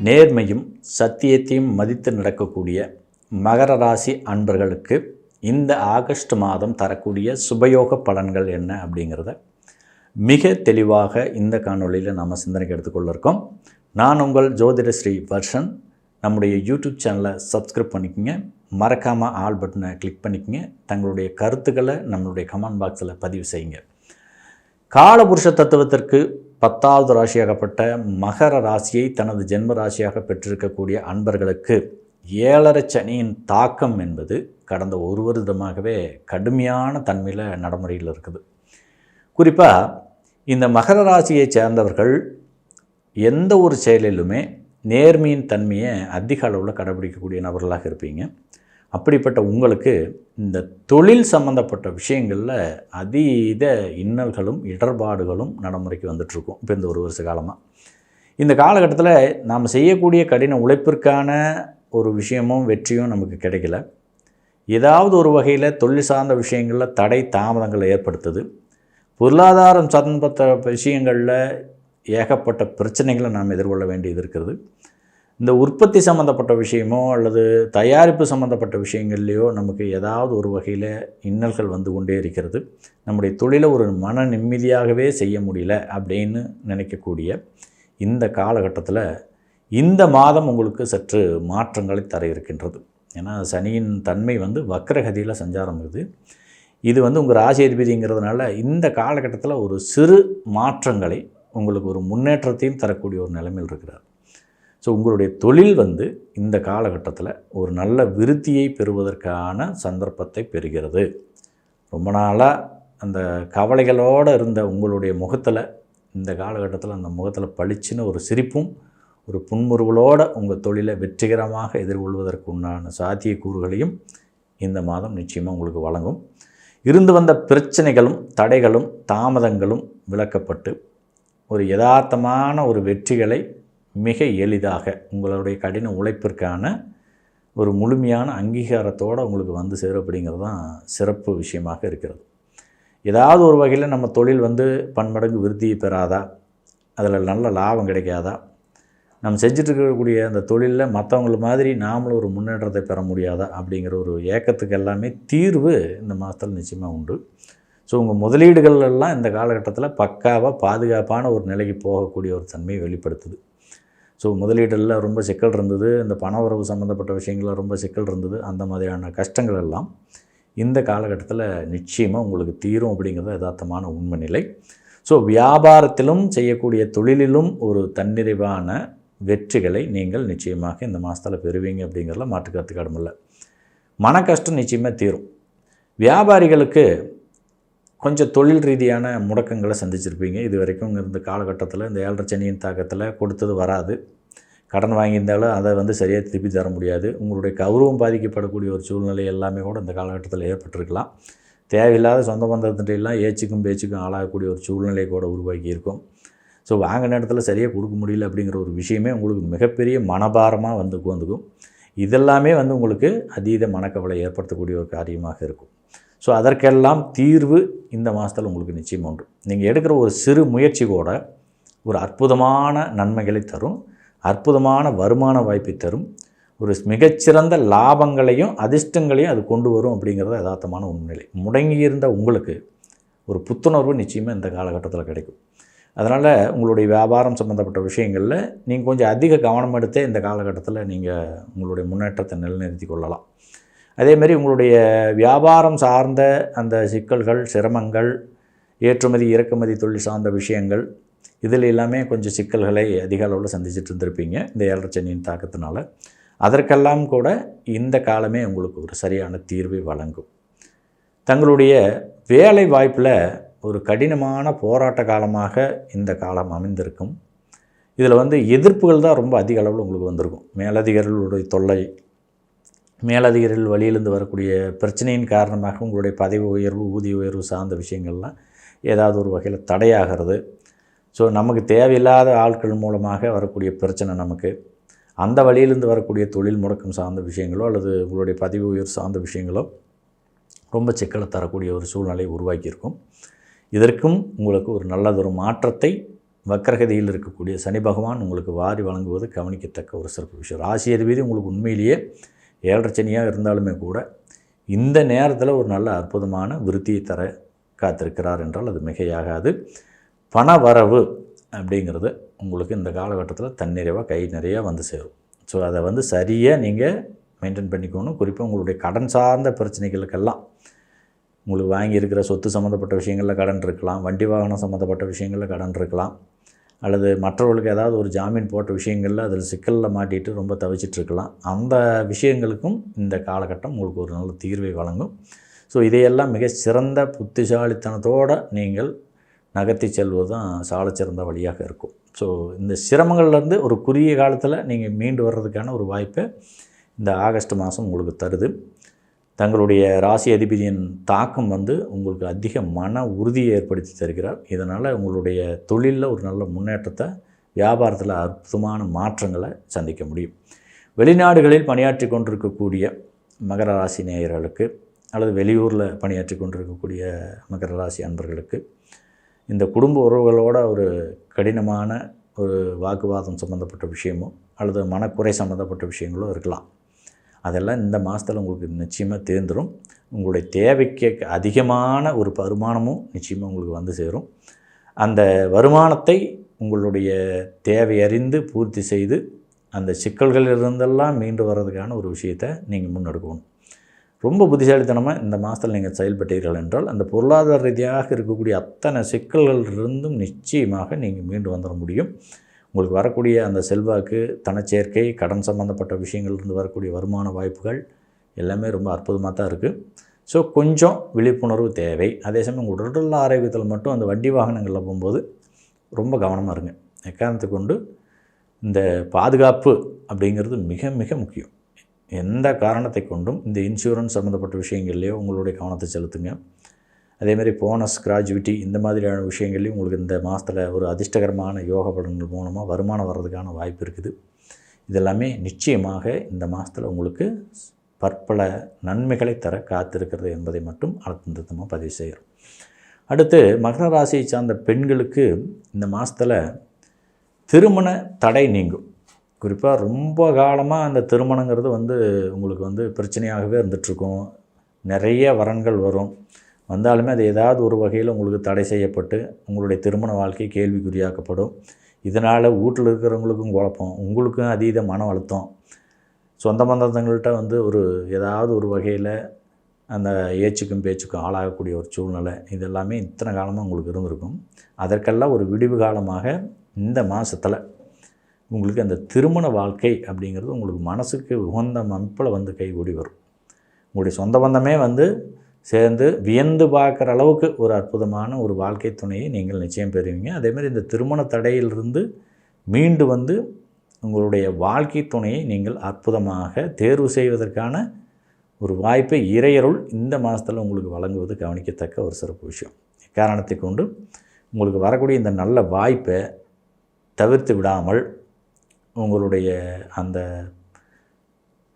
நேர்மையும் சத்தியத்தையும் மதித்து நடக்கக்கூடிய மகர ராசி அன்பர்களுக்கு இந்த ஆகஸ்ட் மாதம் தரக்கூடிய சுபயோக பலன்கள் என்ன அப்படிங்கிறத மிக தெளிவாக இந்த காணொளியில் நாம் சிந்தனைக்கு எடுத்துக்கொள்ள இருக்கோம். நான் உங்கள் ஜோதிட ஸ்ரீ வர்ஷன். நம்முடைய யூடியூப் சேனலை சப்ஸ்கிரைப் பண்ணிக்கோங்க, மறக்காமல் ஆல் பட்டனை கிளிக் பண்ணிக்கோங்க. தங்களுடைய கருத்துக்களை நம்மளுடைய கமெண்ட் பாக்ஸில் பதிவு செய்யுங்க. காலபுருஷ தத்துவத்திற்கு 10வது ராசியாகப்பட்ட மகர ராசியை தனது ஜென்ம ராசியாக பெற்றிருக்கக்கூடிய அன்பர்களுக்கு 7.5 சனியின் தாக்கம் என்பது கடந்த ஒரு வருடமாகவே கடுமையான தன்மையில் நடைமுறையில் இருக்குது. குறிப்பாக இந்த மகர ராசியை சேர்ந்தவர்கள் எந்த ஒரு செயலிலுமே நேர்மையின் தன்மையை அதிக அளவில் கடைபிடிக்கக்கூடிய நபர்களாக இருப்பீங்க. அப்படிப்பட்ட உங்களுக்கு இந்த தொழில் சம்பந்தப்பட்ட விஷயங்களில் அதீத இன்னல்களும் இடர்பாடுகளும் நடைமுறைக்கு வந்துட்டுருக்கும். இப்போ இந்த ஒரு வருஷ காலமாக இந்த காலகட்டத்தில் நாம் செய்யக்கூடிய கடின உழைப்பிற்கான ஒரு விஷயமும் வெற்றியும் நமக்கு கிடைக்கல. ஏதாவது ஒரு வகையில் தொழில் சார்ந்த விஷயங்களில் தடை தாமதங்களை ஏற்படுத்துது. பொருளாதாரம் சம்பந்த விஷயங்களில் ஏகப்பட்ட பிரச்சனைகளை நாம் எதிர்கொள்ள வேண்டியது இருக்கிறது. இந்த உற்பத்தி சம்மந்தப்பட்ட விஷயமோ அல்லது தயாரிப்பு சம்மந்தப்பட்ட விஷயங்கள்லையோ நமக்கு ஏதாவது ஒரு வகையில் இன்னல்கள் வந்து கொண்டே இருக்கிறது. நம்முடைய தொழிலை ஒரு மன நிம்மதியாகவே செய்ய முடியல அப்படின்னு நினைக்கக்கூடிய இந்த காலகட்டத்தில் இந்த மாதம் உங்களுக்கு சற்று மாற்றங்களை தர இருக்கின்றது. ஏன்னா சனியின் தன்மை வந்து வக்ரகதியில் சஞ்சாரம் இருக்குது. இது வந்து உங்கள் ராசி அதிபதிங்கிறதுனால இந்த காலகட்டத்தில் ஒரு சிறு மாற்றங்களை உங்களுக்கு ஒரு முன்னேற்றத்தையும் தரக்கூடிய ஒரு நிலைமையில் இருக்கிறார். ஸோ உங்களுடைய தொழில் வந்து இந்த காலகட்டத்தில் ஒரு நல்ல விருத்தியை பெறுவதற்கான சந்தர்ப்பத்தை பெறுகிறது. ரொம்ப நாளாக அந்த கவலைகளோடு இருந்த உங்களுடைய முகத்தில் இந்த காலகட்டத்தில் அந்த முகத்தில் பளிச்சுன்னு ஒரு சிரிப்பும் ஒரு புன்முறுவலோடு உங்கள் தொழிலை வெற்றிகரமாக எதிர்கொள்வதற்கு உண்டான சாத்தியக்கூறுகளையும் இந்த மாதம் நிச்சயமாக உங்களுக்கு வழங்கும். இருந்து வந்த பிரச்சனைகளும் தடைகளும் தாமதங்களும் விலக்கப்பட்டு ஒரு யதார்த்தமான ஒரு வெற்றிகளை மிக எளிதாக உங்களுடைய கடின உழைப்பிற்கான ஒரு முழுமையான அங்கீகாரத்தோடு உங்களுக்கு வந்து சேரும். அப்படிங்கிறது தான் சிறப்பு விஷயமாக இருக்கிறது. ஏதாவது ஒரு வகையில் நம்ம தொழில் வந்து பன்மடங்கு விருத்தியை பெறாதா, அதில் நல்ல லாபம் கிடைக்காதா, நம்ம செஞ்சுட்டு இருக்கக்கூடிய அந்த தொழிலில் மற்றவங்கள மாதிரி நாமளும் ஒரு முன்னேற்றத்தை பெற முடியாதா அப்படிங்கிற ஒரு ஏக்கத்துக்கு எல்லாமே தீர்வு இந்த மாதத்தில் நிச்சயமாக உண்டு. ஸோ உங்கள் முதலீடுகள் எல்லாம் இந்த காலகட்டத்தில் பக்காவாக பாதுகாப்பான ஒரு நிலைக்கு போகக்கூடிய ஒரு தன்மையை வெளிப்படுத்துது. ஸோ முதலீடுகளில் ரொம்ப சிக்கல் இருந்தது, இந்த பண உறவு சம்மந்தப்பட்ட விஷயங்களில் ரொம்ப சிக்கல் இருந்தது. அந்த மாதிரியான கஷ்டங்கள் எல்லாம் இந்த காலகட்டத்தில் நிச்சயமாக உங்களுக்கு தீரும் அப்படிங்கிறது யதார்த்தமான உண்மை நிலை. ஸோ வியாபாரத்திலும் செய்யக்கூடிய தொழிலிலும் ஒரு தன்னிறைவான வெற்றிகளை நீங்கள் நிச்சயமாக இந்த மாதத்தில் பெறுவீங்க அப்படிங்கிறதுல மாற்றுக்கருத்துக்கு இடமில்லை. மன கஷ்டம் நிச்சயமாக தீரும். வியாபாரிகளுக்கு கொஞ்சம் தொழில் ரீதியான முடக்கங்களை சந்திச்சிருப்பீங்க. இது வரைக்கும் இருந்த காலகட்டத்தில் இந்த 7.5 சனியின் தாக்கத்தில் கொடுத்தது வராது. கடன் வாங்கியிருந்தாலும் அதை வந்து சரியாக திருப்பி தர முடியாது. உங்களுடைய கௌரவம் பாதிக்கப்படக்கூடிய ஒரு சூழ்நிலை எல்லாமே கூட இந்த காலகட்டத்தில் ஏற்பட்டிருக்கலாம். தேவையில்லாத சொந்த பந்தத்திட்டெல்லாம் ஏச்சுக்கும் பேச்சுக்கும் ஆளாகக்கூடிய ஒரு சூழ்நிலை கூட உருவாக்கி இருக்கும். ஸோ வாங்க நேரத்தில் சரியாக கொடுக்க முடியல அப்படிங்கிற ஒரு விஷயமே உங்களுக்கு மிகப்பெரிய மனபாரமாக வந்து வந்துக்கும். இதெல்லாமே வந்து உங்களுக்கு அதீத மனக்கவலை ஏற்படுத்தக்கூடிய ஒரு காரியமாக இருக்கும். ஸோ அதற்கெல்லாம் தீர்வு இந்த மாதத்தில் உங்களுக்கு நிச்சயம் உண்டு. நீங்கள் எடுக்கிற ஒரு சிறு முயற்சி கூட ஒரு அற்புதமான நன்மைகளை தரும், அற்புதமான வருமான வாய்ப்பை தரும், ஒரு மிகச்சிறந்த லாபங்களையும் அதிர்ஷ்டங்களையும் அது கொண்டு வரும் அப்படிங்கிறது யதார்த்தமான உண்மைநிலை. முடங்கியிருந்த உங்களுக்கு ஒரு புத்துணர்வு நிச்சயமாக இந்த காலகட்டத்தில் கிடைக்கும். அதனால் உங்களுடைய வியாபாரம் சம்மந்தப்பட்ட விஷயங்களில் நீங்கள் கொஞ்சம் அதிக கவனம் எடுத்தே இந்த காலகட்டத்தில் நீங்கள் உங்களுடைய முன்னேற்றத்தை நிலைநிறுத்தி கொள்ளலாம். அதேமாதிரி உங்களுடைய வியாபாரம் சார்ந்த அந்த சிக்கல்கள், சிரமங்கள், ஏற்றுமதி இறக்குமதி தொழில் சார்ந்த விஷயங்கள், இதில் எல்லாமே கொஞ்சம் சிக்கல்களை அதிக அளவில் சந்திச்சுட்டு இருந்திருப்பீங்க இந்த 7.5 சனியின் தாக்கத்தினால. அதற்கெல்லாம் கூட இந்த காலமே உங்களுக்கு ஒரு சரியான தீர்வை வழங்கும். தங்களுடைய வேலை வாய்ப்பில் ஒரு கடினமான போராட்ட காலமாக இந்த காலம் அமைந்திருக்கும். இதில் வந்து எதிர்ப்புகள் தான் ரொம்ப அதிக அளவில் உங்களுக்கு வந்திருக்கும். மேலதிகாரிகளுடைய தொல்லை, மேலதிகாரிகள் வழியிலிருந்து வரக்கூடிய பிரச்சனையின் காரணமாக உங்களுடைய பதவி உயர்வு, ஊதிய உயர்வு சார்ந்த விஷயங்கள்லாம் ஏதாவது ஒரு வகையில் தடையாகிறது. ஸோ நமக்கு தேவையில்லாத ஆட்கள் மூலமாக வரக்கூடிய பிரச்சனை, நமக்கு அந்த வழியிலிருந்து வரக்கூடிய தொழில் முடக்கம் சார்ந்த விஷயங்களோ அல்லது உங்களுடைய பதவி உயர்வு சார்ந்த விஷயங்களோ ரொம்ப சிக்கலை தரக்கூடிய ஒரு சூழ்நிலை உருவாக்கியிருக்கும். இதற்கும் உங்களுக்கு ஒரு நல்லதொரு மாற்றத்தை வக்ரகதியில் இருக்கக்கூடிய சனி பகவான் உங்களுக்கு வாரி வழங்குவது கவனிக்கத்தக்க ஒரு சிறப்பு விஷயம். ராசி அதிபதி உங்களுக்கு உண்மையிலேயே 7.5 சனியாக இருந்தாலுமே கூட இந்த நேரத்தில் ஒரு நல்ல அற்புதமான விருத்தியை தர காத்திருக்கிறார் என்றால் அது மிகையாகாது. பண வரவு அப்படிங்கிறது உங்களுக்கு இந்த காலகட்டத்தில் தன்னிறைவாக கை நிறையா வந்து சேரும். ஸோ அதை சரியாக நீங்கள் மெயின்டைன் பண்ணிக்கணும். குறிப்பாக உங்களுடைய கடன் சார்ந்த பிரச்சனைகளுக்கெல்லாம் உங்களுக்கு வாங்கியிருக்கிற சொத்து சம்மந்தப்பட்ட விஷயங்களில் கடன் இருக்கலாம், வண்டி வாகனம் சம்மந்தப்பட்ட விஷயங்களில் கடன் இருக்கலாம், அல்லது மற்றவர்களுக்கு ஏதாவது ஒரு ஜாமீன் போட்ட விஷயங்களில் அதில் சிக்கலில் மாட்டிட்டு ரொம்ப தவிச்சிட்ருக்கலாம். அந்த விஷயங்களுக்கும் இந்த காலகட்டம் உங்களுக்கு ஒரு நல்ல தீர்வை வழங்கும். ஸோ இதையெல்லாம் மிக சிறந்த புத்திசாலித்தனத்தோடு நீங்கள் நகர்த்தி செல்வது தான் சாலச்சிறந்த வழியாக இருக்கும். ஸோ இந்த சிரமங்கள்லேருந்து ஒரு குறுகிய காலத்தில் நீங்கள் மீண்டு வர்றதுக்கான ஒரு வாய்ப்பை இந்த ஆகஸ்ட் மாதம் உங்களுக்கு தருது. தங்களுடைய ராசி அதிபதியின் தாக்கம் உங்களுக்கு அதிக மன உறுதியை ஏற்படுத்தி தருகிறார். இதனால் உங்களுடைய தொழிலில் ஒரு நல்ல முன்னேற்றத்தை, வியாபாரத்தில் அற்புதமான மாற்றங்களை சந்திக்க முடியும். வெளிநாடுகளில் பணியாற்றி கொண்டிருக்கக்கூடிய மகர ராசி நேயர்களுக்கு அல்லது வெளியூரில் பணியாற்றி கொண்டிருக்கக்கூடிய மகர ராசி அன்பர்களுக்கு இந்த குடும்ப உறவுகளோட ஒரு கடினமான ஒரு வாக்குவாதம் சம்மந்தப்பட்ட விஷயமோ அல்லது மனக்குறை சம்மந்தப்பட்ட விஷயங்களோ இருக்கலாம். அதெல்லாம் இந்த மாதத்தில் உங்களுக்கு நிச்சயமாக தேர்ந்துடும். உங்களுடைய தேவைக்கு அதிகமான ஒரு வருமானமும் நிச்சயமாக உங்களுக்கு வந்து சேரும். அந்த வருமானத்தை உங்களுடைய தேவையறிந்து பூர்த்தி செய்து அந்த சிக்கல்களிலிருந்தெல்லாம் மீண்டு வர்றதுக்கான ஒரு விஷயத்தை நீங்கள் முன்னெடுக்கணும். ரொம்ப புத்திசாலித்தனமாக இந்த மாதத்தில் நீங்கள் செயல்பட்டீர்கள் என்றால் அந்த பொருளாதார ரீதியாக இருக்கக்கூடிய அத்தனை சிக்கல்களிலிருந்தும் நிச்சயமாக நீங்கள் மீண்டு வந்துட முடியும். உங்களுக்கு வரக்கூடிய அந்த செல்வாக்கு, தனச்சேர்க்கை, கடன் சம்மந்தப்பட்ட விஷயங்கள்லேருந்து வரக்கூடிய வருமான வாய்ப்புகள் எல்லாமே ரொம்ப அற்புதமாக தான் இருக்குது. ஸோ கொஞ்சம் விழிப்புணர்வு தேவை. அதே சமயம் உங்கள் உடல் ஆரோக்கியத்தில் மட்டும் அந்த வண்டி வாகனங்களில் போகும்போது ரொம்ப கவனமாக இருங்க. எக்காரணத்தை கொண்டு இந்த பாதுகாப்பு அப்படிங்கிறது மிக மிக முக்கியம். எந்த காரணத்தை கொண்டும் இந்த இன்சூரன்ஸ் சம்மந்தப்பட்ட விஷயங்கள்லேயோ உங்களுடைய கவனத்தை செலுத்துங்க. அதேமாதிரி போனஸ், கிராஜுவிட்டி இந்த மாதிரியான விஷயங்கள்லையும் உங்களுக்கு இந்த மாதத்தில் ஒரு அதிர்ஷ்டகரமான யோக பலன்கள் மூலமாக வருமானம் வர்றதுக்கான வாய்ப்பு இருக்குது. இதெல்லாமே நிச்சயமாக இந்த மாதத்தில் உங்களுக்கு பற்பல நன்மைகளை தர காத்திருக்கிறது என்பதை மட்டும் அழுத்தமாக பதிவு செய்கிறோம். அடுத்து மகர ராசியை சார்ந்த பெண்களுக்கு இந்த மாதத்தில் திருமண தடை நீங்கும். குறிப்பாக ரொம்ப காலமாக அந்த திருமணங்கிறது உங்களுக்கு பிரச்சனையாகவே இருந்துகிட்ருக்கும். நிறைய வரன்கள் வரும். வந்தாலுமே அது ஏதாவது ஒரு வகையில் உங்களுக்கு தடை செய்யப்பட்டு உங்களுடைய திருமண வாழ்க்கை கேள்விக்குறியாக்கப்படும். இதனால் வீட்டில் இருக்கிறவங்களுக்கும் குழப்பம், உங்களுக்கும் அதீத மன அழுத்தம், சொந்த பந்தங்கள்கிட்ட ஒரு ஏதாவது ஒரு வகையில் அந்த ஏச்சுக்கும் பேச்சுக்கும் ஆளாகக்கூடிய ஒரு சூழ்நிலை இதெல்லாமே இத்தனை காலமாக உங்களுக்கு இருந்திருக்கும். அதற்கெல்லாம் ஒரு விடிவு காலமாக இந்த மாதத்தில் உங்களுக்கு அந்த திருமண வாழ்க்கை அப்படிங்கிறது உங்களுக்கு மனசுக்கு உகந்த அமைப்பில் கைகூடி வரும். உங்களுடைய சொந்த பந்தமே சேர்ந்து வியந்து பார்க்குற அளவுக்கு ஒரு அற்புதமான ஒரு வாழ்க்கை துணையை நீங்கள் நிச்சயம் பெறுவீங்க. அதேமாதிரி இந்த திருமண தடையிலிருந்து மீண்டு உங்களுடைய வாழ்க்கை துணையை நீங்கள் அற்புதமாக தேர்வு செய்வதற்கான ஒரு வாய்ப்பை இறையருள் இந்த மாதத்தில் உங்களுக்கு வழங்குவது கவனிக்கத்தக்க ஒரு சிறப்பு விஷயம். காரணத்தை கொண்டு உங்களுக்கு வரக்கூடிய இந்த நல்ல வாய்ப்பை தவிர்த்து விடாமல் உங்களுடைய அந்த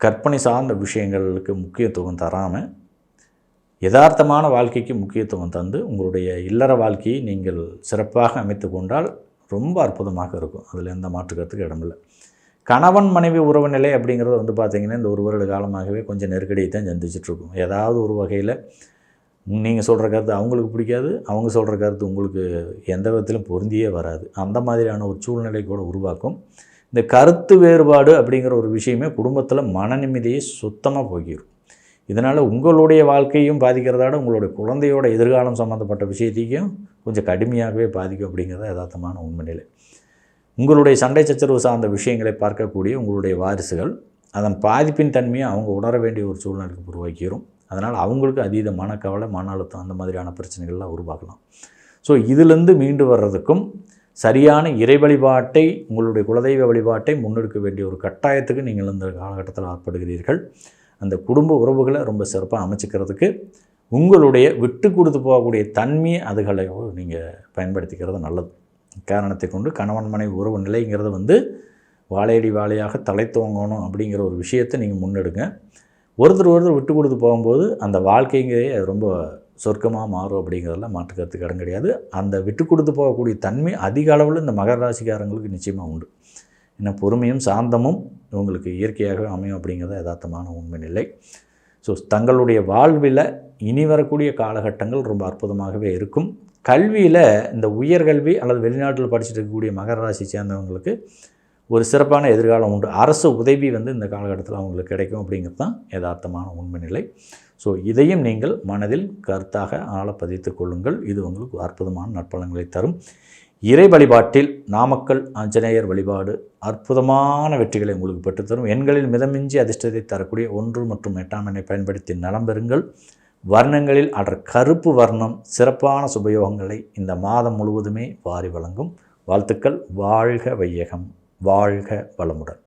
கற்பனை சார்ந்த விஷயங்களுக்கு முக்கியத்துவம் தராமல் யதார்த்தமான வாழ்க்கைக்கு முக்கியத்துவம் தந்து உங்களுடைய இல்லற வாழ்க்கையை நீங்கள் சிறப்பாக அமைத்து கொண்டால் ரொம்ப அற்புதமாக இருக்கும். அதில் எந்த மாற்றுக்கிறதுக்கு இடமில்லை. கணவன் மனைவி உறவு நிலை அப்படிங்கிறது பார்த்திங்கன்னா இந்த ஒரு வருட காலமாகவே கொஞ்சம் நெருக்கடியை தான் சந்திச்சிட்ருக்கும். ஏதாவது ஒரு வகையில் நீங்கள் சொல்கிற கருத்து அவங்களுக்கு பிடிக்காது, அவங்க சொல்கிற கருத்து உங்களுக்கு எந்த விதத்திலும் பொருந்தியே வராது. அந்த மாதிரியான ஒரு சூழ்நிலை கூட உருவாக்கும். இந்த கருத்து வேறுபாடு அப்படிங்கிற ஒரு விஷயமே குடும்பத்தில் மன நிம்மதியை சுத்தமாக போக்கிடும். இதனால் உங்களுடைய வாழ்க்கையும் பாதிக்கிறதோட உங்களுடைய குழந்தையோட எதிர்காலம் சம்மந்தப்பட்ட விஷயத்தையும் கொஞ்சம் கடுமையாகவே பாதிக்கும் அப்படிங்கிறத யதார்த்தமான உண்மை நிலை. உங்களுடைய சண்டை சச்சரவு சார்ந்த விஷயங்களை பார்க்கக்கூடிய உங்களுடைய வாரிசுகள் அதன் பாதிப்பின் தன்மையை அவங்க உணர வேண்டிய ஒரு சூழ்நிலைக்கு உருவாக்கிடும். அதனால் அவங்களுக்கு அதீத மனக்கவலை, மன அழுத்தம் அந்த மாதிரியான பிரச்சனைகள்லாம் உருவாக்கலாம். ஸோ இதிலிருந்து மீண்டு வர்றதுக்கும் சரியான இறை வழிபாட்டை, உங்களுடைய குலதெய்வ வழிபாட்டை முன்னெடுக்க வேண்டிய ஒரு கட்டாயத்துக்கு நீங்கள் இந்த காலகட்டத்தில் ஆட்படுகிறீர்கள். அந்த குடும்ப உறவுகளை ரொம்ப சிறப்பாக அமைச்சிக்கிறதுக்கு உங்களுடைய விட்டு கொடுத்து போகக்கூடிய தன்மையை அதுகளையோ நீங்கள் பயன்படுத்திக்கிறது நல்லது. காரணத்தை கொண்டு கணவன் மனைவி உறவு நிலைங்கிறது வாழையடி வாழையாக தலை தோங்கணும் அப்படிங்கிற ஒரு விஷயத்தை நீங்கள் முன்னெடுங்க. ஒருத்தர் விட்டு கொடுத்து போகும்போது அந்த வாழ்க்கைங்கிறே ரொம்ப சொர்க்கமாக மாறும் அப்படிங்கிறதெல்லாம் மாற்றுக்கிறதுக்கு இடம் கிடையாது. அந்த விட்டு கொடுத்து போகக்கூடிய தன்மை அதிக அளவில் இந்த மகர ராசிக்காரங்களுக்கு நிச்சயமாக உண்டு. ஏன்னா பொறுமையும் சாந்தமும் இவங்களுக்கு இயற்கையாகவே அமையும் அப்படிங்கிறது யதார்த்தமான உண்மை நிலை. ஸோ தங்களுடைய வாழ்வில் இனி வரக்கூடிய காலகட்டங்கள் ரொம்ப அற்புதமாகவே இருக்கும். கல்வியில் இந்த உயர்கல்வி அல்லது வெளிநாட்டில் படிச்சுட்டு இருக்கக்கூடிய மகர ராசி சேர்ந்தவங்களுக்கு ஒரு சிறப்பான எதிர்காலம் உண்டு. அரசு உதவி இந்த காலகட்டத்தில் அவங்களுக்கு கிடைக்கும் அப்படிங்கிறது தான் யதார்த்தமான உண்மை நிலை. ஸோ இதையும் நீங்கள் மனதில் கருத்தாக ஆழ பதித்து கொள்ளுங்கள். இது உங்களுக்கு அற்புதமான நற்பலன்களை தரும். இறை வழிபாட்டில் நாமக்கல் ஆஞ்சநேயர் வழிபாடு அற்புதமான வெற்றிகளை உங்களுக்கு பெற்றுத்தரும். எண்களில் மிதமிஞ்சி அதிர்ஷ்டத்தை தரக்கூடிய 1 மற்றும் 8ஆம் எண்ணை பயன்படுத்தி நலம் பெறுங்கள். வர்ணங்களில் அடர் கருப்பு வர்ணம் சிறப்பான சுபயோகங்களை இந்த மாதம் முழுவதுமே வாரி வழங்கும். வாழ்த்துக்கள். வாழ்க வையகம், வாழ்க வளமுடன்.